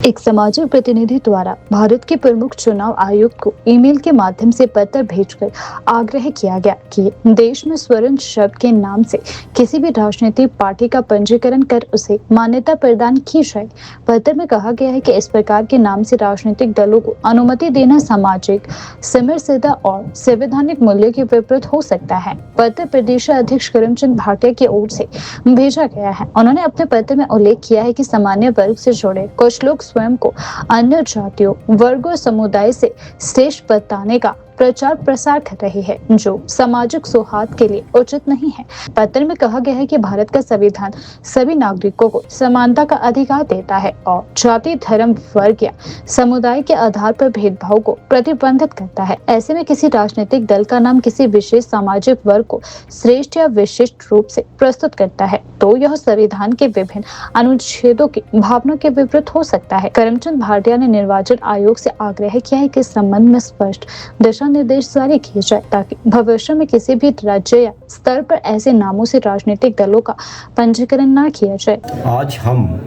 एक सामाजिक प्रतिनिधि द्वारा भारत के प्रमुख चुनाव आयुक्त को ईमेल के माध्यम से पत्र भेजकर आग्रह किया गया कि देश में स्वर्ण शब्द के नाम से किसी भी राजनीतिक पार्टी का पंजीकरण कर उसे मान्यता प्रदान की जाए। पत्र में कहा गया है कि इस प्रकार के नाम से राजनीतिक दलों को अनुमति देना सामाजिक समरसता और संवैधानिक मूल्यों के विपरीत हो सकता है। पत्र प्रदेश अध्यक्ष करमचंद भाटिया की ओर से भेजा गया है। उन्होंने अपने पत्र में उल्लेख किया है कि सामान्य वर्ग से जुड़े कुछ लोग स्वयं को अन्य जातियों, वर्गों, समुदाय से श्रेष्ठ बताने का प्रचार प्रसार कर रही है, जो सामाजिक सौहार्द के लिए उचित नहीं है। पत्र में कहा गया है कि भारत का संविधान सभी नागरिकों को समानता का अधिकार देता है और जाति, धर्म, वर्ग या समुदाय के आधार पर भेदभाव को प्रतिबंधित करता है। ऐसे में किसी राजनीतिक दल का नाम किसी विशेष सामाजिक वर्ग को श्रेष्ठ या विशिष्ट रूप से प्रस्तुत करता है तो यह संविधान के विभिन्न अनुच्छेदों की भावना के विपरीत हो सकता है। करमचंद भाटिया ने निर्वाचन आयोग से आग्रह किया है कि इस संबंध में स्पष्ट दिशा निर्देश जारी किए जाए ताकि भविष्य में किसी भी राज्य या स्तर पर ऐसे नामों से राजनीतिक दलों का पंजीकरण न किया जाए। आज हम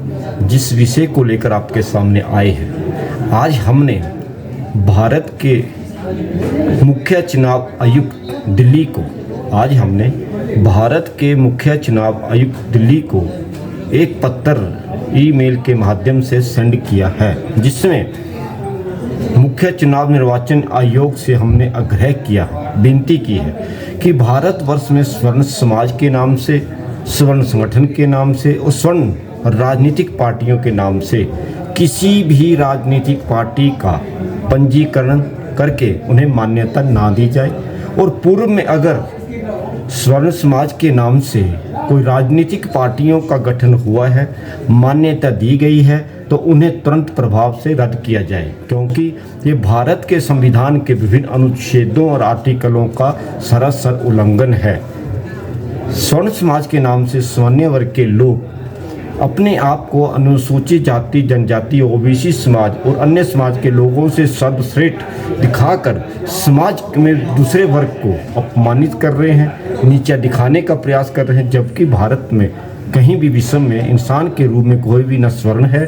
जिस विषय को लेकर आपके सामने आए हैं, आज हमने भारत के मुख्य चुनाव आयुक्त दिल्ली को एक पत्र ईमेल के माध्यम से सेंड किया है, जिसमें मुख्य चुनाव निर्वाचन आयोग से हमने आग्रह किया, विनती की है कि भारतवर्ष में स्वर्ण समाज के नाम से, स्वर्ण संगठन के नाम से और स्वर्ण राजनीतिक पार्टियों के नाम से किसी भी राजनीतिक पार्टी का पंजीकरण करके उन्हें मान्यता ना दी जाए। और पूर्व में अगर स्वर्ण समाज के नाम से कोई राजनीतिक पार्टियों का गठन हुआ है, मान्यता दी गई है, तो उन्हें तुरंत प्रभाव से रद्द किया जाए, क्योंकि ये भारत के संविधान के विभिन्न अनुच्छेदों और आर्टिकलों का सरासर उल्लंघन है। स्वर्ण समाज के नाम से सामान्य वर्ग के लोग अपने आप को अनुसूचित जाति, जनजाति, ओबीसी समाज और अन्य समाज के लोगों से सर्वश्रेष्ठ दिखाकर समाज में दूसरे वर्ग को अपमानित कर रहे हैं, नीचा दिखाने का प्रयास कर रहे हैं। जबकि भारत में कहीं भी विश्व में इंसान के रूप में कोई भी न स्वर्ण है,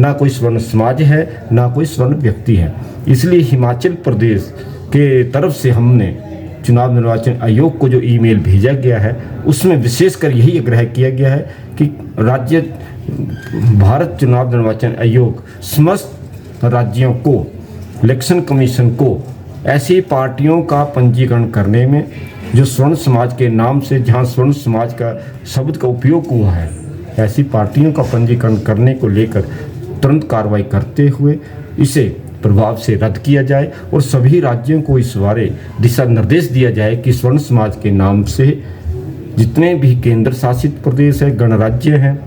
ना कोई स्वर्ण समाज है, ना कोई स्वर्ण व्यक्ति है। इसलिए हिमाचल प्रदेश के तरफ से हमने चुनाव निर्वाचन आयोग को जो ईमेल भेजा गया है, उसमें विशेषकर यही आग्रह किया गया है कि भारत चुनाव निर्वाचन आयोग समस्त राज्यों को, इलेक्शन कमीशन को ऐसी पार्टियों का पंजीकरण करने में जो स्वर्ण समाज के नाम से, जहां स्वर्ण समाज का शब्द का उपयोग हुआ है, ऐसी पार्टियों का पंजीकरण करने को लेकर तुरंत कार्रवाई करते हुए इसे प्रभाव से रद्द किया जाए और सभी राज्यों को इस बारे दिशा निर्देश दिया जाए कि स्वर्ण समाज के नाम से जितने भी केंद्र शासित प्रदेश है, गणराज्य हैं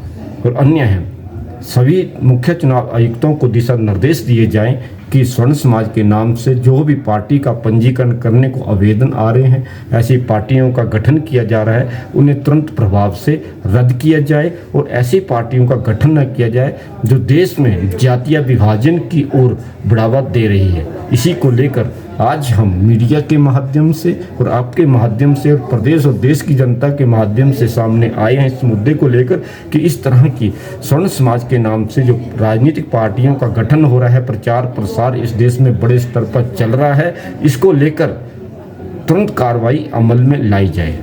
और अन्य हैं, सभी मुख्य चुनाव आयुक्तों को दिशा निर्देश दिए जाएं कि स्वर्ण समाज के नाम से जो भी पार्टी का पंजीकरण करने को आवेदन आ रहे हैं, ऐसी पार्टियों का गठन किया जा रहा है, उन्हें तुरंत प्रभाव से रद्द किया जाए और ऐसी पार्टियों का गठन न किया जाए जो देश में जातीय विभाजन की ओर बढ़ावा दे रही है। इसी को लेकर आज हम मीडिया के माध्यम से और आपके माध्यम से और प्रदेश और देश की जनता के माध्यम से सामने आए हैं इस मुद्दे को लेकर कि इस तरह की स्वर्ण समाज के नाम से जो राजनीतिक पार्टियों का गठन हो रहा है, प्रचार प्रसार इस देश में बड़े स्तर पर चल रहा है, इसको लेकर तुरंत कार्रवाई अमल में लाई जाए।